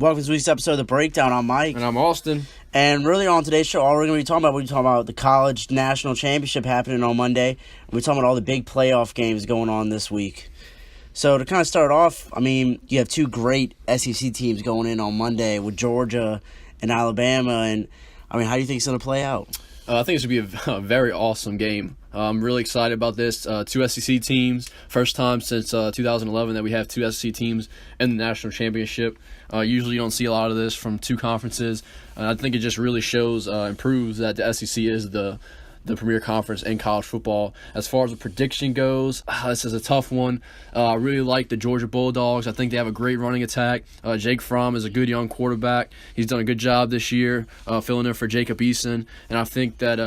Welcome to this week's episode of The Breakdown. I'm Mike. And I'm Austin. And really on today's show, all we're going to be talking about, the college national championship happening on Monday. We're talking about all the big playoff games going on this week. So to kind of start off, you have two great SEC teams going in on Monday with Georgia and Alabama. And, how do you think it's going to play out? I think it's going to be a very awesome game. I'm really excited about this. Two SEC teams. First time since 2011 that we have two SEC teams in the national championship. Usually you don't see a lot of this from two conferences. I think it just really shows and proves that the SEC is the premier conference in college football. As far as the prediction goes, this is a tough one. I really like the Georgia Bulldogs. I think they have a great running attack. Jake Fromm is a good young quarterback. He's done a good job this year filling in for Jacob Eason. And I think that,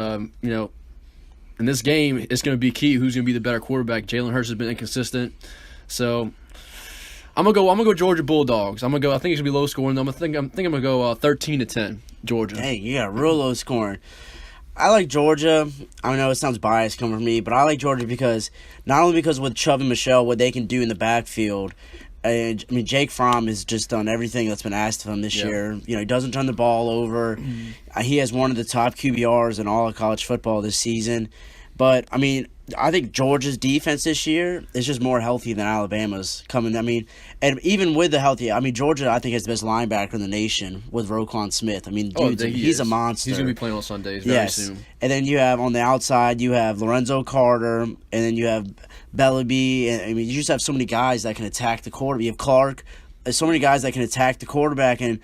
in this game, it's going to be key who's going to be the better quarterback. Jalen Hurts has been inconsistent. So I'm gonna go Georgia Bulldogs. I think it's gonna be low scoring. I'm gonna go 13-10 Georgia. Hey, you got real low scoring. I like Georgia. I know it sounds biased coming from me, but I like Georgia because not only because with Chubb and Michelle, what they can do in the backfield. Jake Fromm has just done everything that's been asked of him this year. He doesn't turn the ball over. He has one of the top QBRs in all of college football this season. But, I think Georgia's defense this year is just more healthy than Alabama's coming. And even with the healthy, Georgia, I think, has the best linebacker in the nation with Roquan Smith. He's a monster. He's going to be playing on Sundays very soon. And then you have, on the outside, you have Lorenzo Carter, and then you have Bellaby. And, you just have so many guys that can attack the quarterback. You have Clark. There's so many guys that can attack the quarterback. And,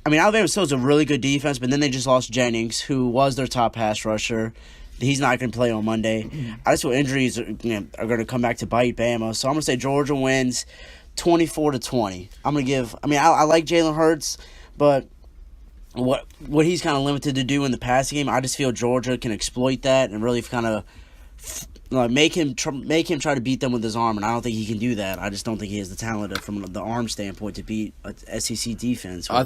Alabama still has a really good defense, but then they just lost Jennings, who was their top pass rusher. He's not going to play on Monday. I just feel injuries are going to come back to bite Bama. So I'm going to say Georgia wins 24-20. I'm going to give – I like Jalen Hurts, but what he's kind of limited to do in the passing game, I just feel Georgia can exploit that and really kind of make him try to beat them with his arm, and I don't think he can do that. I just don't think he has the talent from the arm standpoint to beat a SEC defense. I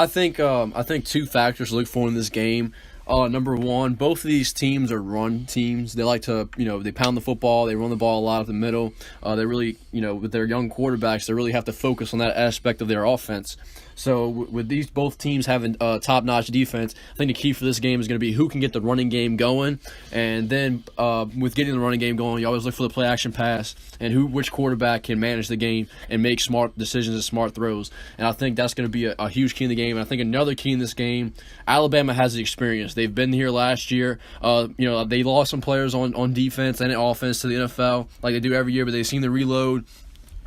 think two factors to look for in this game. Number one, both of these teams are run teams. They like to, they pound the football. They run the ball a lot up the middle. They really, with their young quarterbacks, they really have to focus on that aspect of their offense. So with both teams having top-notch defense, I think the key for this game is going to be who can get the running game going. And then with getting the running game going, you always look for the play-action pass and which quarterback can manage the game and make smart decisions and smart throws. And I think that's going to be a huge key in the game. And I think another key in this game, Alabama has the experience. They've been here last year. They lost some players on defense and offense to the NFL like they do every year, but they've seen the reload.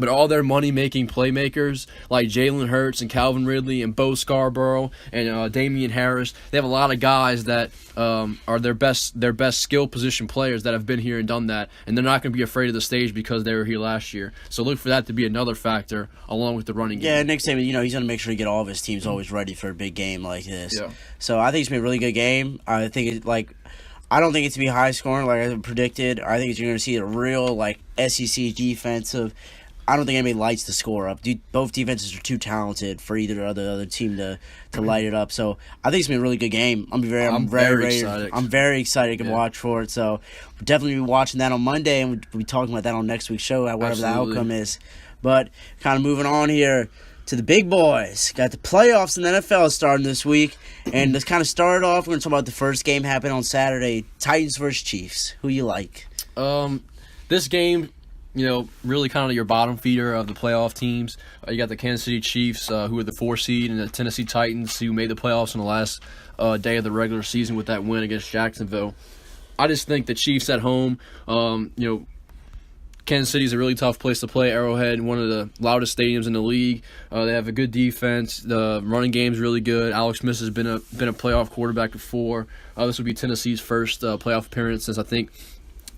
But all their money-making playmakers like Jalen Hurts and Calvin Ridley and Bo Scarborough and Damian Harris, they have a lot of guys that are their best skill position players that have been here and done that, and they're not going to be afraid of the stage because they were here last year. So look for that to be another factor along with the running game. Yeah, Nick Saban, he's going to make sure to get all of his teams always ready for a big game like this. Yeah. So I think it's going to be a really good game. I don't think it's going to be high scoring like I predicted. I think you're going to see a real SEC defensive. I don't think anybody lights the score up. Both defenses are too talented for either other team to light it up. So I think it's gonna be a really good game. I'm very excited. I'm very excited to watch for it. So we'll definitely be watching that on Monday, and we'll be talking about that on next week's show, whatever the outcome is. But kind of moving on here to the big boys. Got the playoffs in the NFL starting this week, and let's kind of start off. We're gonna talk about the first game happening on Saturday: Titans versus Chiefs. Who you like? This game, really kind of your bottom feeder of the playoff teams. You got the Kansas City Chiefs, who are the 4 seed, and the Tennessee Titans, who made the playoffs in the last day of the regular season with that win against Jacksonville. I just think the Chiefs at home, Kansas City is a really tough place to play. Arrowhead, one of the loudest stadiums in the league. They have a good defense. The running game is really good. Alex Smith has been a playoff quarterback before. This would be Tennessee's first playoff appearance since I think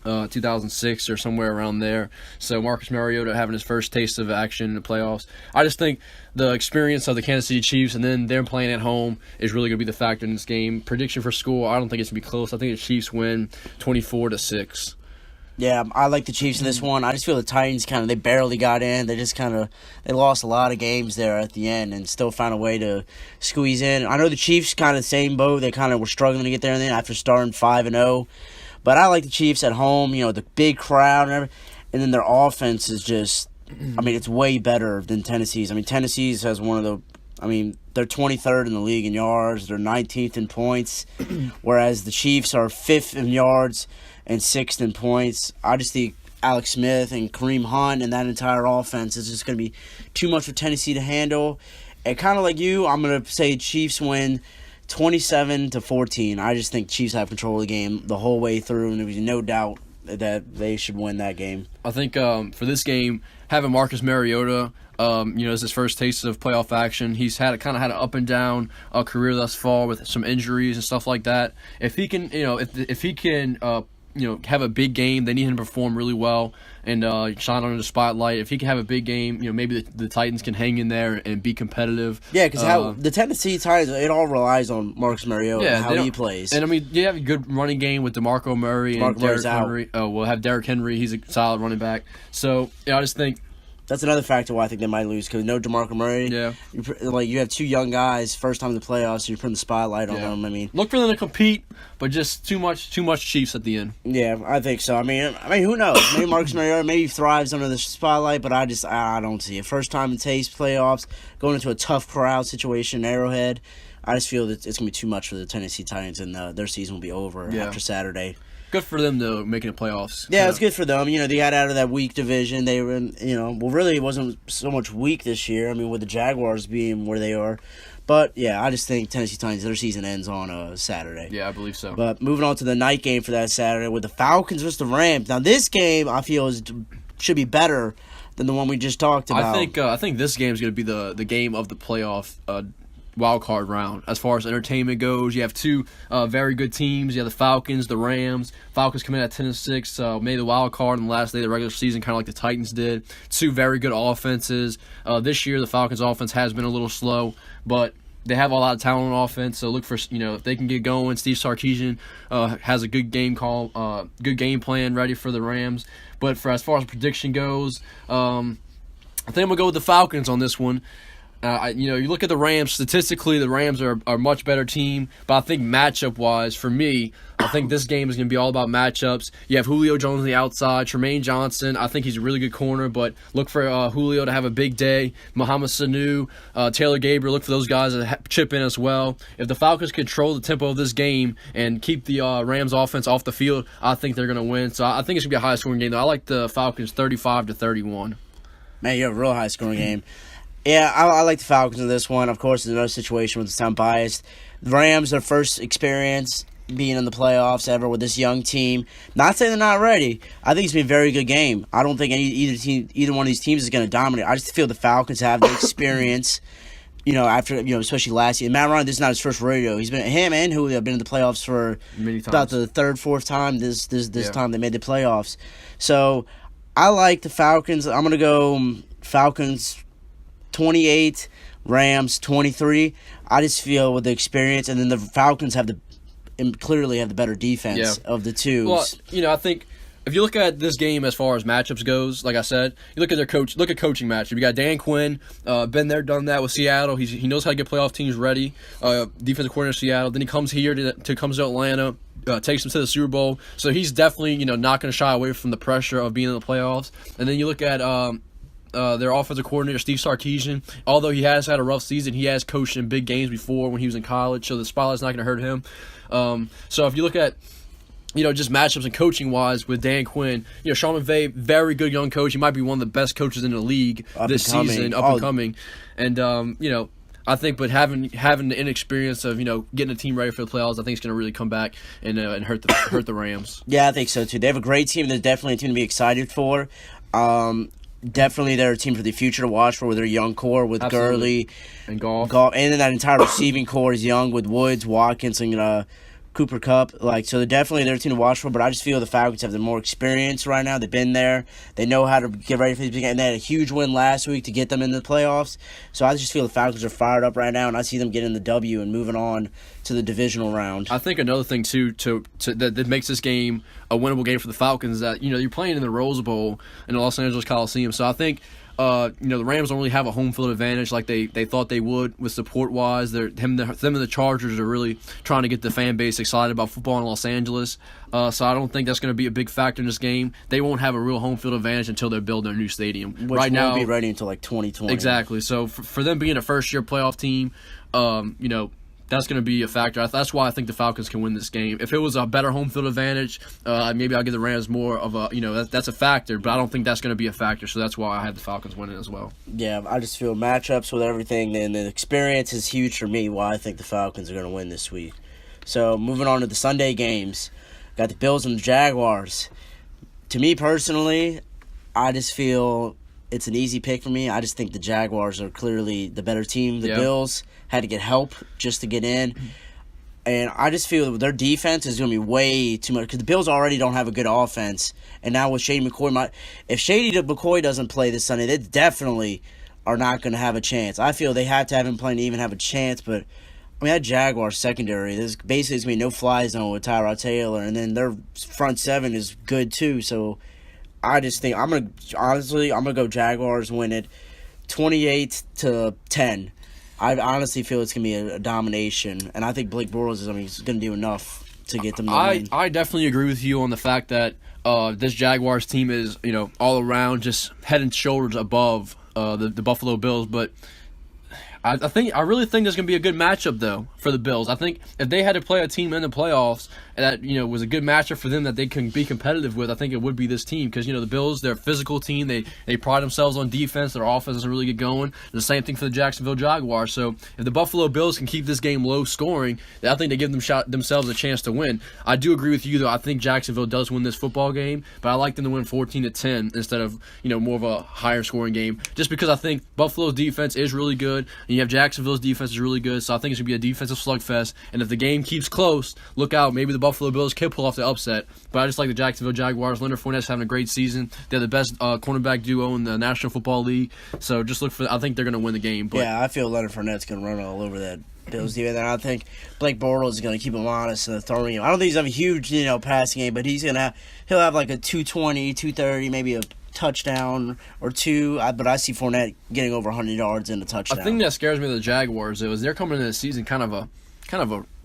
2006 or somewhere around there. So Marcus Mariota having his first taste of action in the playoffs. I just think the experience of the Kansas City Chiefs and then them playing at home is really going to be the factor in this game. Prediction for score, I don't think it's going to be close. I think the Chiefs win 24-6. Yeah, I like the Chiefs in this one. I just feel the Titans they barely got in. They just they lost a lot of games there at the end and still found a way to squeeze in. I know the Chiefs the same boat. They were struggling to get there after starting 5-0. But I like the Chiefs at home, the big crowd and everything. And then their offense is just, it's way better than Tennessee's. Tennessee's has one of the I mean, they're 23rd in the league in yards. They're 19th in points, whereas the Chiefs are 5th in yards and 6th in points. I just think Alex Smith and Kareem Hunt and that entire offense is just going to be too much for Tennessee to handle. And kind of like you, I'm going to say Chiefs win 27-14. I just think Chiefs have control of the game the whole way through, and there's no doubt that they should win that game. I think for this game, having Marcus Mariota, as his first taste of playoff action, he's had an up and down career thus far with some injuries and stuff like that. If he can, if he can, have a big game, they need him to perform really well and shine under the spotlight. If he can have a big game, maybe the Titans can hang in there and be competitive. Yeah, because the Tennessee Titans, it all relies on Marcus Mariota and how he plays. And, you have a good running game with DeMarco Murray and Derrick Henry. We'll have Derrick Henry. He's a solid running back. So, I just think that's another factor why I think they might lose, because no DeMarco Murray. Yeah. You have two young guys, first time in the playoffs, so you're putting the spotlight on them. I mean, look for them to compete, but just too much Chiefs at the end. Yeah, I think so. I mean, who knows? Maybe Marcus Mariota maybe thrives under the spotlight, but I don't see it. First time in taste playoffs, going into a tough crowd situation, Arrowhead. I just feel that it's going to be too much for the Tennessee Titans, and their season will be over after Saturday. Good for them, though, making the playoffs. Yeah, it's good for them. They got out of that weak division. They were in, really it wasn't so much weak this year. I mean, with the Jaguars being where they are. But, yeah, I just think Tennessee Titans, their season ends on Saturday. Yeah, I believe so. But moving on to the night game for that Saturday with the Falcons versus the Rams. Now, this game, I feel, should be better than the one we just talked about. I think this game is going to be the game of the playoff wild card round. As far as entertainment goes, you have two very good teams. You have the Falcons, the Rams. Falcons come in at 10-6, made the wild card on the last day of the regular season, kind of like the Titans did. Two very good offenses. This year, the Falcons' offense has been a little slow, but they have a lot of talent on offense. So look for if they can get going. Steve Sarkisian has a good game good game plan ready for the Rams. But as far as prediction goes, I think I'm gonna go with the Falcons on this one. You look at the Rams. Statistically, the Rams are a much better team. But I think matchup-wise, for me, I think this game is going to be all about matchups. You have Julio Jones on the outside, Tremaine Johnson. I think he's a really good corner, but look for Julio to have a big day. Mohamed Sanu, Taylor Gabriel, look for those guys to chip in as well. If the Falcons control the tempo of this game and keep the Rams offense off the field, I think they're going to win. So I think it's going to be a high-scoring game, though. I like the Falcons 35-31. Man, you have a real high-scoring game. Yeah, I like the Falcons in this one. Of course, it's another situation with the sound biased. The Rams, their first experience being in the playoffs ever with this young team. Not saying they're not ready. I think it's been a very good game. I don't think either one of these teams is going to dominate. I just feel the Falcons have the experience. After especially last year. Matt Ryan, this is not his first rodeo. Him and Julio have been in the playoffs for about the third, fourth time. This time they made the playoffs. So I like the Falcons. I'm going to go Falcons 28, Rams 23. I just feel with the experience, and then the Falcons clearly have the better defense of the two. Well, I think if you look at this game as far as matchups goes, like I said, you look at their coaching matchup. You got Dan Quinn, been there, done that with Seattle. He knows how to get playoff teams ready. Defensive coordinator of Seattle. Then he comes here comes to Atlanta. Takes them to the Super Bowl. So he's definitely not going to shy away from the pressure of being in the playoffs. And then you look at their offensive coordinator, Steve Sarkisian. Although he has had a rough season, he has coached in big games before when he was in college, so the spotlight's not going to hurt him. So if you look at just matchups and coaching-wise with Dan Quinn, Sean McVay, very good young coach. He might be one of the best coaches in the league this season, up and coming. And, I think, but having the inexperience of getting a team ready for the playoffs, I think it's going to really come back and hurt the Rams. Yeah, I think so too. They have a great team. They're definitely a team to be excited for. Definitely, they're a team for the future to watch for with their young core with Absolutely. Gurley and Goff, and then that entire receiving core is young with Woods, Watkins, and Cooper Kupp. So they're definitely their team to watch for. But I just feel the Falcons have the more experience right now. They've been there. They know how to get ready for these big games. And they had a huge win last week to get them into the playoffs. So I just feel the Falcons are fired up right now, and I see them getting the W and moving on to the divisional round. I think another thing too that makes this game a winnable game for the Falcons is that you're playing in the Rose Bowl in the Los Angeles Coliseum. So I think the Rams don't really have a home field advantage like they thought they would with support-wise. Them and the Chargers are really trying to get the fan base excited about football in Los Angeles. So I don't think that's going to be a big factor in this game. They won't have a real home field advantage until they're building their new stadium. Which right now won't be ready until like 2020. Exactly. So for them being a first-year playoff team, that's going to be a factor. That's why I think the Falcons can win this game. If it was a better home field advantage, maybe I'll give the Rams more of a, that's a factor, but I don't think that's going to be a factor, so that's why I have the Falcons winning as well. Yeah, I just feel matchups with everything, and the experience is huge for me, why I think the Falcons are going to win this week. So moving on to the Sunday games, got the Bills and the Jaguars. To me personally, I just feel it's an easy pick for me. I just think the Jaguars are clearly the better team. The Bills had to get help just to get in. And I just feel their defense is going to be way too much because the Bills already don't have a good offense. And now with Shady McCoy, if Shady McCoy doesn't play this Sunday, they definitely are not going to have a chance. I feel they have to have him playing to even have a chance. But, I mean, that Jaguars secondary, there's basically going to be no fly zone with Tyrod Taylor. And then their front seven is good too. So I just think I'm going to go Jaguars win it 28-10. I honestly feel it's going to be a domination, and I think Blake Bortles is going to do enough to get them to win. I definitely agree with you on the fact that this Jaguars team is, all around just head and shoulders above the Buffalo Bills, but I really think there's going to be a good matchup, though, for the Bills. I think if they had to play a team in the playoffs that, was a good matchup for them that they can be competitive with, I think it would be this team. Because, the Bills, they're a physical team. They pride themselves on defense. Their offense doesn't really get going. The same thing for the Jacksonville Jaguars. So if the Buffalo Bills can keep this game low scoring, I think they give themselves a chance to win. I do agree with you, though. I think Jacksonville does win this football game, but I like them to win 14-10 instead of, more of a higher scoring game. Just because I think Buffalo's defense is really good, and you have Jacksonville's defense is really good, so I think it's going to be a defensive slugfest. And if the game keeps close, look out. Maybe the Buffalo Bills can pull off the upset. But I just like the Jacksonville Jaguars. Leonard Fournette's having a great season. They're the best cornerback duo in the National Football League. So just look for. I think they're going to win the game. But yeah, I feel Leonard Fournette's going to run all over that Bills defense. And I think Blake Bortles is going to keep him honest and throwing him. I don't think he's going to have a huge passing game, but he'll have like a 220, 230, maybe a touchdown or two, but I see Fournette getting over 100 yards in a touchdown. I think that scares me of the Jaguars is they're coming into the season kind of a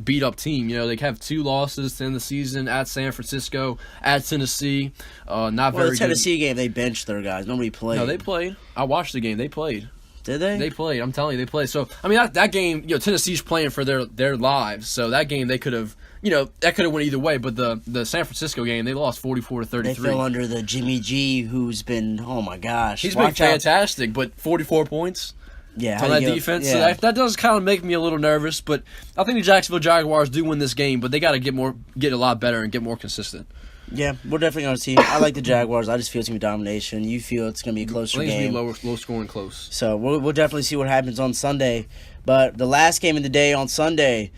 beat up team. They have 2 losses to end the season at San Francisco, at Tennessee. The Tennessee game they benched their guys. Nobody played. No, they played. I watched the game. They played. Did they? They played. I'm telling you, they played. So I mean, that game, Tennessee's playing for their lives. So that game they could have. That could have went either way, but the San Francisco game, they lost 44-33. They fell under the Jimmy G, who's been, oh my gosh. He's been fantastic, but 44 points on that defense. Yeah. So that does kind of make me a little nervous, but I think the Jacksonville Jaguars do win this game, but they got to get a lot better and get more consistent. Yeah, we're definitely going to see. I like the Jaguars. I just feel it's going to be domination. You feel it's going to be a closer game. I think it's going to be low scoring close. So we'll definitely see what happens on Sunday. But the last game of the day on Sunday,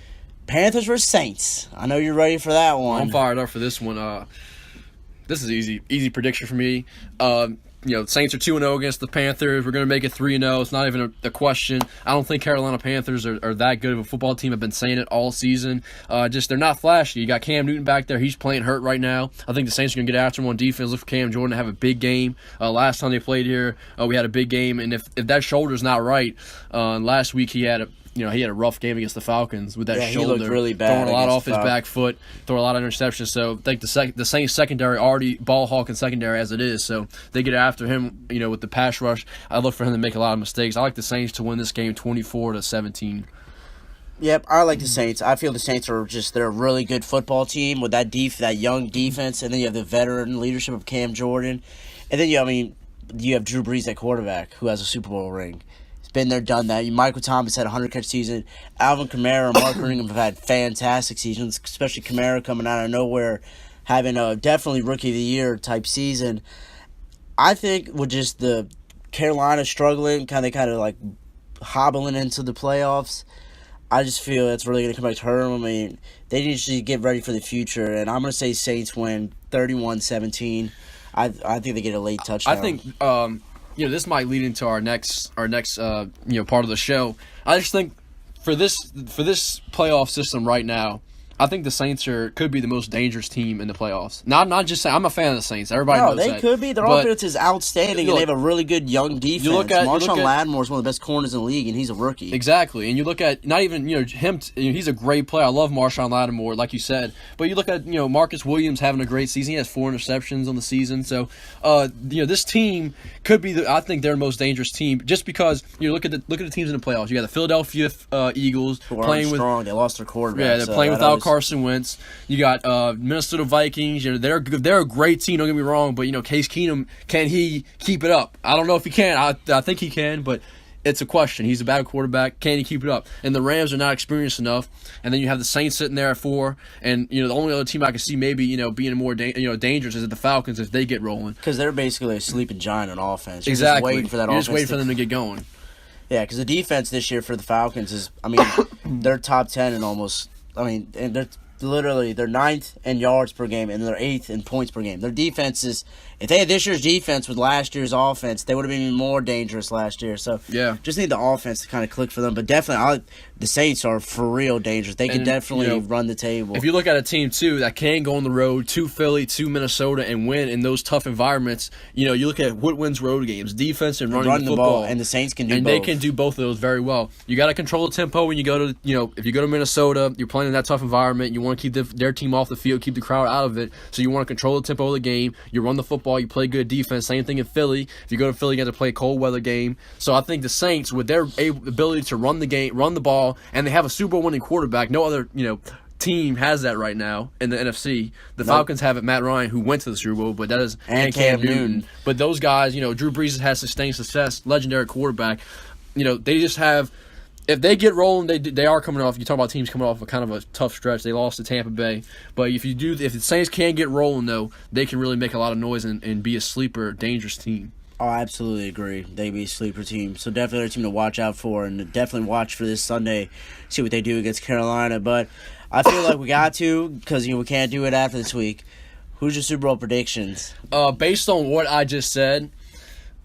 Panthers vs. Saints. I know you're ready for that one. I'm fired up for this one. This is easy prediction for me. Saints are 2-0 against the Panthers. We're going to make it 3-0. It's not even a question. I don't think Carolina Panthers are that good of a football team. I've been saying it all season. They're not flashy. You got Cam Newton back there. He's playing hurt right now. I think the Saints are going to get after him on defense. Look for Cam Jordan to have a big game. Last time they played here, we had a big game. And if that shoulder's not right, last week he had a rough game against the Falcons with that shoulder. He looked really bad. Throwing a lot off his back foot, throwing a lot of interceptions. So I think the Saints secondary already ball hawking secondary as it is. So they get after him, with the pass rush. I look for him to make a lot of mistakes. I like the Saints to win this game 24-17. Yep, I like the Saints. I feel the Saints they're a really good football team with that young defense, and then you have the veteran leadership of Cam Jordan. And then you have Drew Brees at quarterback who has a Super Bowl ring. Been there, done that. Michael Thomas had a 100-catch season. Alvin Kamara and Mark Ingram have had fantastic seasons, especially Kamara coming out of nowhere, having a definitely Rookie of the Year type season. I think with just the Carolina struggling, kind of like hobbling into the playoffs, I just feel it's really going to come back to hurt them. I mean, they need to get ready for the future, and I'm going to say Saints win 31-17. I think they get a late touchdown. I think this might lead into our next part of the show. I just think for this playoff system right now, I think the Saints could be the most dangerous team in the playoffs. Not just saying, I'm a fan of the Saints. Everybody knows they that. could be. Their But offense is outstanding, and they have a really good young defense. Marshawn Lattimore is one of the best corners in the league, and he's a rookie. Exactly. And you look at not even him. He's a great player. I love Marshawn Lattimore, like you said. But you look at Marcus Williams having a great season. He has 4 interceptions on the season. So this team could be I think they're the most dangerous team just because look at the teams in the playoffs. You got the Philadelphia Eagles playing with strong. They lost their quarterback. Yeah, they're playing without Carson Wentz. You got Minnesota Vikings. They're a great team. Don't get me wrong, but Case Keenum, can he keep it up? I don't know if he can. I think he can, but it's a question. He's a bad quarterback. Can he keep it up? And the Rams are not experienced enough. And then you have the Saints sitting there at 4. And the only other team I can see maybe being more dangerous is the Falcons if they get rolling. Because they're basically a sleeping giant on offense. You're Exactly. just waiting for that You're offense. just waiting for them to get going. Yeah, because the defense this year for the Falcons is, they're top 10 in almost. And they're literally they're 9th in yards per game and they're 8th in points per game. Their defense is, if they had this year's defense with last year's offense, they would have been even more dangerous last year. So yeah, just need the offense to kind of click for them. But definitely, the Saints are for real dangerous. They can definitely run the table. If you look at a team too that can go on the road to Philly, to Minnesota, and win in those tough environments, you look at what wins road games: defense and running the football. And the Saints can do both. And they can do both of those very well. You got to control the tempo when you go to, if you go to Minnesota, you're playing in that tough environment. You want to keep their team off the field, keep the crowd out of it. So you want to control the tempo of the game. You run the football. You play good defense. Same thing in Philly. If you go to Philly, you have to play a cold weather game. So I think the Saints, with their ability to run the game, run the ball, and they have a Super Bowl winning quarterback. No other, team has that right now in the NFC. The Falcons have it, Matt Ryan, who went to the Super Bowl, but that is and Cam Newton. But those guys, Drew Brees has sustained success, legendary quarterback. They just have. If they get rolling, they are coming off. You talk about teams coming off a kind of a tough stretch. They lost to Tampa Bay, but if the Saints can get rolling though, they can really make a lot of noise and be a sleeper, dangerous team. Oh, I absolutely agree. They'd be a sleeper team. So definitely a team to watch out for, and definitely watch for this Sunday, see what they do against Carolina. But I feel like we got to, because we can't do it after this week. Who's your Super Bowl predictions? Based on what I just said,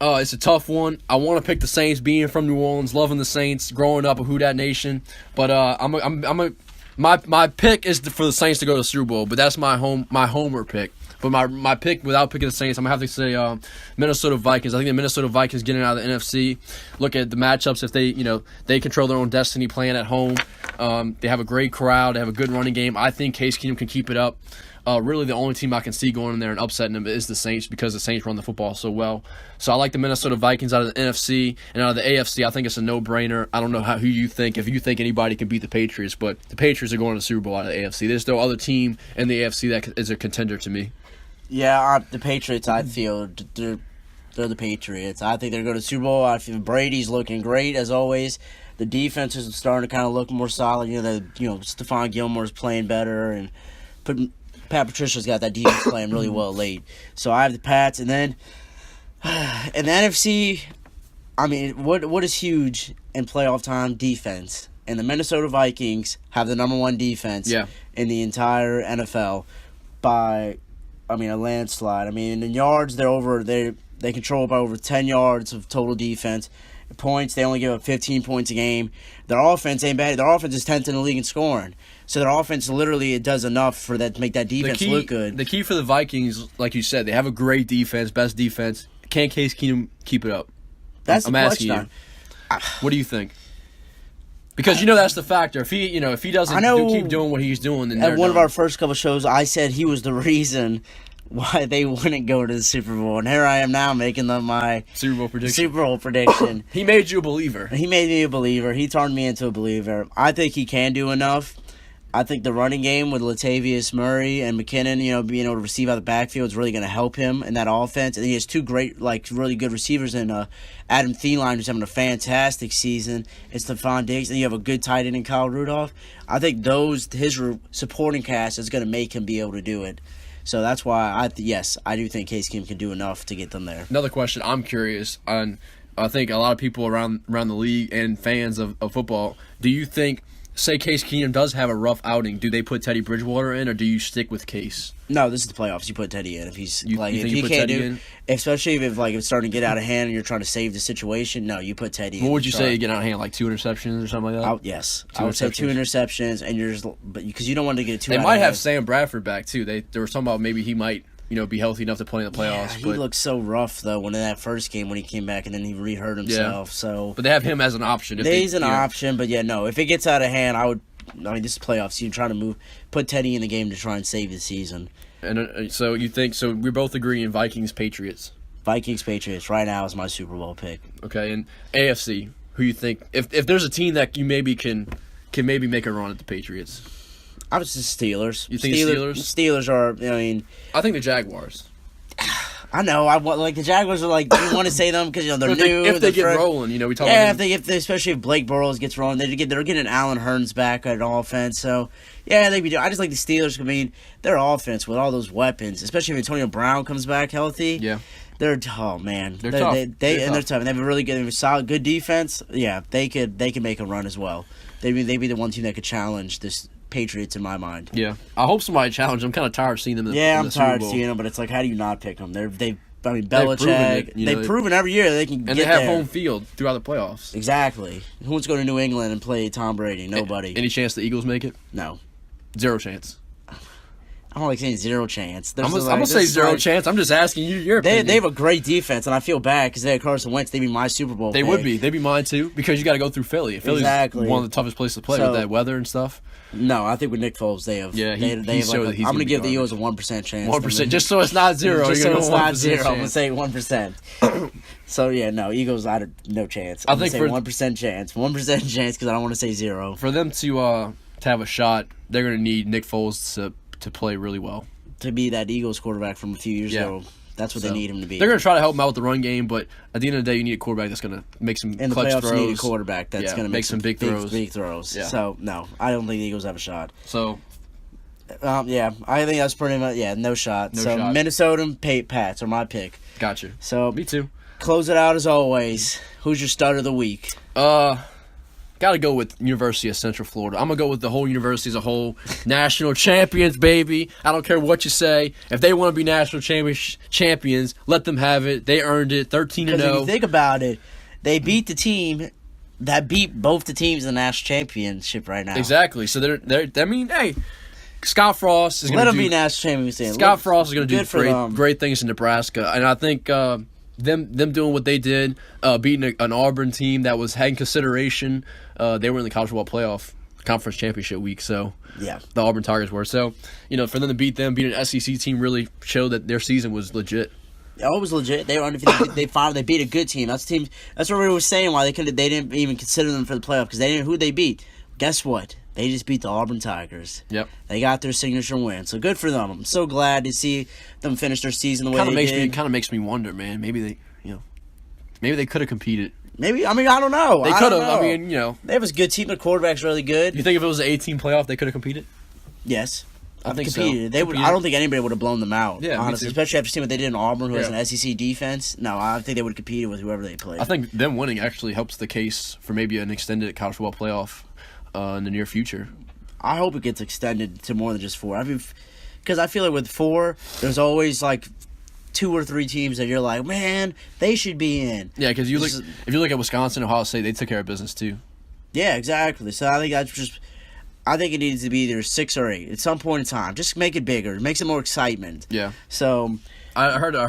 it's a tough one. I want to pick the Saints, being from New Orleans, loving the Saints, growing up a Who Dat Nation. But my pick is for the Saints to go to the Super Bowl. But that's my homer pick. But my pick, without picking the Saints, I'm going to have to say Minnesota Vikings. I think the Minnesota Vikings getting out of the NFC. Look at the matchups. If they control their own destiny playing at home. They have a great crowd. They have a good running game. I think Case Keenum can keep it up. Really, the only team I can see going in there and upsetting them is the Saints, because the Saints run the football so well. So I like the Minnesota Vikings out of the NFC, and out of the AFC, I think it's a no-brainer. I don't know who you think, if you think anybody can beat the Patriots, but the Patriots are going to the Super Bowl out of the AFC. There's no other team in the AFC that is a contender to me. Yeah, the Patriots, I feel, they're the Patriots. I think they're going to the Super Bowl. I feel Brady's looking great, as always. The defense is starting to kind of look more solid. Stephon Gilmore's playing better, and Pat Patricia's got that defense playing really well late. So I have the Pats, and then in the NFC, what is huge in playoff time? Defense. And the Minnesota Vikings have the number 1 defense in the entire NFL by, a landslide. In yards, they control by over 10 yards of total defense. Points, they only give up 15 points a game. Their offense ain't bad. Their offense is 10th in the league in scoring. So their offense literally does enough for that to make that defense look good. The key for the Vikings, like you said, they have a great defense, best defense. Can Case Keenum keep it up? I'm asking you. What do you think? Because that's the factor. If he doesn't keep doing what he's doing, then at one of our first couple shows, I said he was the reason why they wouldn't go to the Super Bowl, and here I am now making them my Super Bowl prediction. He made you a believer. He made me a believer. He turned me into a believer. I think he can do enough. I think the running game with Latavius Murray and McKinnon, being able to receive out of the backfield is really going to help him in that offense. And he has 2 great, really good receivers in Adam Thielen, who's having a fantastic season, and Stephon Diggs. And you have a good tight end in Kyle Rudolph. I think his supporting cast is going to make him be able to do it. So that's why I do think Case Keenum can do enough to get them there. Another question I'm curious on. I think a lot of people around the league and fans of football, do you think say Case Keenum does have a rough outing, do they put Teddy Bridgewater in, or do you stick with Case? No, this is the playoffs. You put Teddy in if he's You like think if you he put can't Teddy do, in? especially if it's starting to get out of hand and you're trying to save the situation. No, you put Teddy in. What would you Start. say? Get out of hand, like 2 interceptions or something like that. Yes, Two I would say 2 interceptions. interceptions, and you're just but because you don't want to get too. They out might of have hand. Sam Bradford back too. They were talking about maybe he might be healthy enough to play in the Yeah, playoffs. he but looked so rough though when in that first game when he came back and then he re-hurt himself. So they have him as an option. If he's an you know. option, but yeah, no. If it gets out of hand, I mean, this is playoffs. You're trying to put Teddy in the game to try and save the season. And so you think so? We're both agreeing Vikings Patriots. Vikings Patriots right now is my Super Bowl pick. Okay, and AFC. Who you think? If there's a team that you maybe can maybe make a run at the Patriots. I was just Steelers. You think Steelers? Steelers? Steelers are. I mean, I think the Jaguars. I know. I want like the Jaguars are like. You want to say them because they're new. If they they're get fresh. rolling, we talk Yeah, about if they especially if Blake Bortles gets rolling, they're getting Allen Hurns back at offense. So yeah, they be doing. I just like the Steelers. I mean, their offense with all those weapons, especially if Antonio Brown comes back healthy. Yeah. They're tough. They're tough. They're tough. And they have a really good, they have a solid, good defense. Yeah, they could make a run as well. They'd be the one team that could challenge this Patriots in my mind. Yeah, I hope somebody challenge them. I'm kind of tired of seeing them. In Yeah, the I'm Super tired of Bowl. seeing them, but it's like, how do you not pick them? I mean, They've proven Belichick. it, They've proven every year they can And get they have there. home field throughout the playoffs. Exactly. Who wants to go to New England and play Tom Brady? Nobody. Any chance the Eagles make it? No. 0 chance. I don't like saying zero chance. I'm gonna say 0 chance. I'm just asking you your opinion. They have a great defense, and I feel bad because they had Carson Wentz. They'd be my Super Bowl They pick. would be. They'd be mine too because you got to go through Philly. Philly's Exactly. one of the toughest places to play So- with that weather and stuff. No, I think with Nick Foles, they have. Yeah, they he have showed that he's I'm gonna going to be give the garbage. Eagles a 1% chance. 1%, just so it's not 0. Just You're so it's gonna go not 1% 0. I'm going to chance. say 1%. So yeah, no, Eagles. I had no chance. I I'm going think to say for- 1% chance. 1% chance because I don't want to say 0. For them to have a shot, they're going to need Nick Foles to play really well. To be that Eagles quarterback from a few years Yeah. ago, that's what So, they need him to be. They're going to try to help him out with the run game, but at the end of the day, you need a quarterback that's going to make some in the clutch playoffs, throws. you need a quarterback that's Yeah, going to make make some big throws. Big throws. Yeah. So no, I don't think the Eagles have a shot. So Yeah, I think that's pretty much no shot. No so shot. Minnesota and Pats are my pick. got you. So Me too. close it out as always. Who's your stud of the week? Got to go with University of Central Florida. I'm going to go with the whole university as a whole. National champions, baby. I don't care what you say. If they want to be national champions, let them have it. They earned it. 13-0. Because if you think about it, they beat the team that beat both the teams in the national championship right now. Exactly. So they're. I mean, hey, Scott Frost is going Let to them do. be national champions. Scott Frost is going to do Good for them. great things in Nebraska, and I think them doing what they did, beating an Auburn team that was had in consideration. They were in the college football playoff conference championship week, so Yeah. the Auburn Tigers were. So for them to beat an SEC team really showed that their season was legit. Oh, it was legit. They were undefeated. They beat a good team. That's the team. That's what we were saying. Why they didn't even consider them for the playoff because they didn't. Who they beat? Guess what? They just beat the Auburn Tigers. Yep. They got their signature win. So good for them. I'm so glad to see them finish their season the way they did. Kind of makes me wonder, man. Maybe they could have competed. Maybe I don't know. They I could don't have. I know. mean, They have a good team. Their quarterback's really good. you think if it was an 18 playoff, they could have competed? Yes. I think so. competed. They would. Competed. I don't think anybody would have blown them out. Yeah, me honestly, too. especially after seeing what they did in Auburn, who has Yeah. an SEC defense. No, I think they would have competed with whoever they played. I think them winning actually helps the case for maybe an extended college football playoff in the near future. I hope it gets extended to more than just 4. I mean, because I feel like with 4, there's always like 2 or 3 teams that you're like, man, they should be in. Yeah, because This is- if you look at Wisconsin, Ohio State, they took care of business too. Yeah, exactly. So I think that's just. I think it needs to be either 6 or 8 at some point in time. Just make it bigger. Make some more excitement. Yeah, So I read an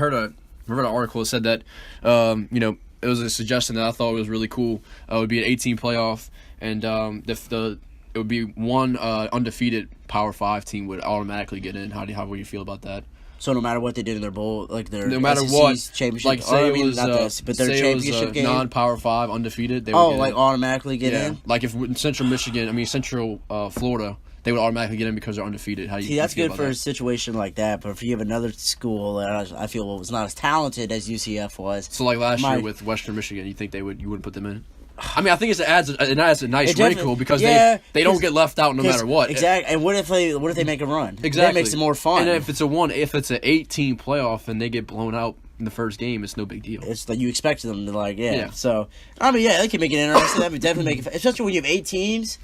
article that said that it was a suggestion that I thought was really cool. It would be an 18 playoff, and it would be one undefeated Power 5 team would automatically get in. How would you feel about that? no matter what they did in their bowl, like their No matter SEC's what, championship, like say it was, not the, but their say it was championship game. non-Power 5 undefeated. They would Oh, get like in. automatically get Yeah, in. like if Central Florida, they would automatically get in because they're undefeated. How do you See, that's feel good about for a that? situation like that. But if you have another school that I feel was not as talented as UCF was, So like last My- year with Western Michigan, you think you wouldn't put them in? I mean, I think it adds a nice It definitely- wrinkle because yeah, they don't 'cause- get left out no matter what. Exactly. And what if they make a run? Exactly. That makes it more fun. And if it's an 18 playoff and they get blown out in the first game, it's no big deal. It's like you expected them to Yeah. So I mean, yeah, they can make it interesting. That would definitely make it, especially when you have 8 teams.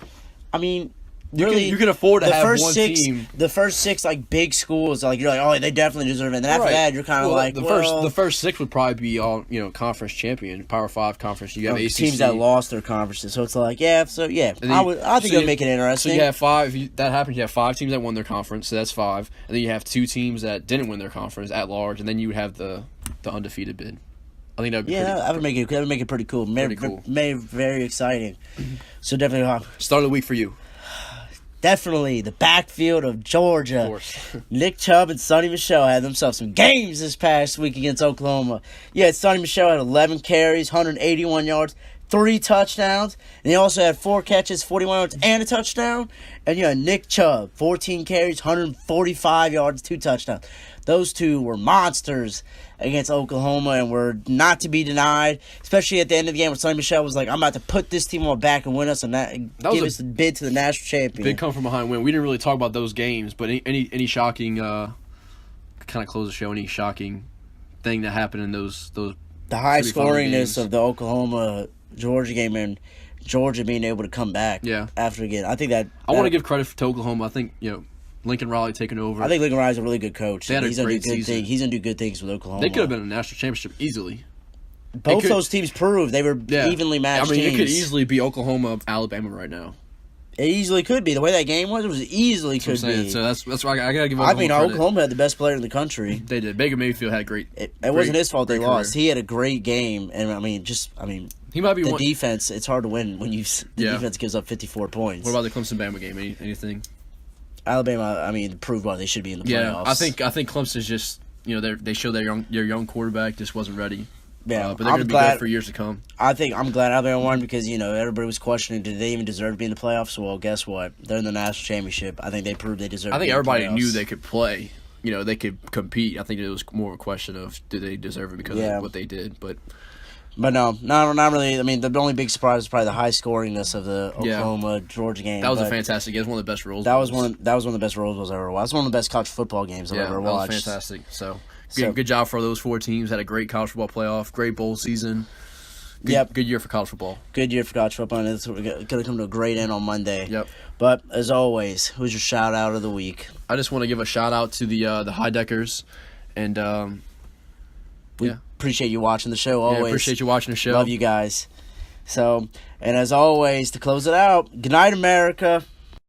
I mean, You really, can afford to the have first one six, team. the first six like big schools, like you're like, oh, they definitely deserve it. And then after Right. that, you're kind of like, the first six would probably be all conference champion, Power 5 conference. You have ACC teams that lost their conferences. So it's like, I think it would make it interesting. So you have five. That happens. You have 5 teams that won their conference, so that's 5, and then you have 2 teams that didn't win their conference at large, and then you would have the undefeated bid. I think that would be that would make it pretty cool. Pretty cool. Very exciting. So definitely, Start of the week for you. definitely the backfield of Georgia. Of course. Nick Chubb and Sonny Michel had themselves some games this past week against Oklahoma. Yeah, Sonny Michel had 11 carries, 181 yards, 3 touchdowns, and he also had 4 catches, 41 yards, and a touchdown. And you had Nick Chubb, 14 carries, 145 yards, 2 touchdowns. Those two were monsters against Oklahoma and were not to be denied, especially at the end of the game when Sonny Michel was like, I'm about to put this team on my back and win us and give us the bid to the national champion. Big come from behind win. We didn't really talk about those games, but any shocking kind of close the show. Any shocking thing that happened in those the high scoringness games. of the Oklahoma Georgia game and Georgia being able to come back after again. I think that I want to give credit to Oklahoma. I think Lincoln Riley taking over. I think Lincoln Riley's a really good coach. They had He's a gonna great do good season. He's gonna do good things with Oklahoma. They could have been in a national championship easily. Both those teams proved they were evenly matched. I mean, teams. it could easily be Oklahoma, Alabama right now. It easily could be the way that game was. It was easily could be. So that's why I gotta give. I Oklahoma mean, credit. Oklahoma had the best player in the country. They did. Baker Mayfield had great. It wasn't his fault they great lost. career. He had a great game, and He might be the one. defense. It's hard to win when the defense gives up 54 points. What about the Clemson-Bama game? Anything? Alabama? proved why they should be in the playoffs. Yeah, I think Clemson's just they showed their young quarterback just wasn't ready. Yeah, but they're going to be good for years to come. I'm glad Alabama won because everybody was questioning did they even deserve to be in the playoffs. Well, guess what? They're in the national championship. I think they proved they deserve. I think to be everybody in the playoffs. knew they could play. They could compete. I think it was more of a question of do they deserve it because of what they did. But no, not really. I mean, the only big surprise is probably the high scoringness of the Oklahoma Georgia game. That was a fantastic game. It was one of the best Rose Bowls. That was one of the best Rose Bowls I've ever watched. It was one of the best college football games I've ever watched. That was fantastic. So good job for those 4 teams. Had a great college football playoff, great bowl season. Good year for college football. Good year for college football, and it's going to come to a great end on Monday. Yep. But as always, who's your shout out of the week? I just want to give a shout out to the Heideckers, and we appreciate you watching the show. Always appreciate you watching the show. Love you guys. So, and as always, to close it out, good night, America.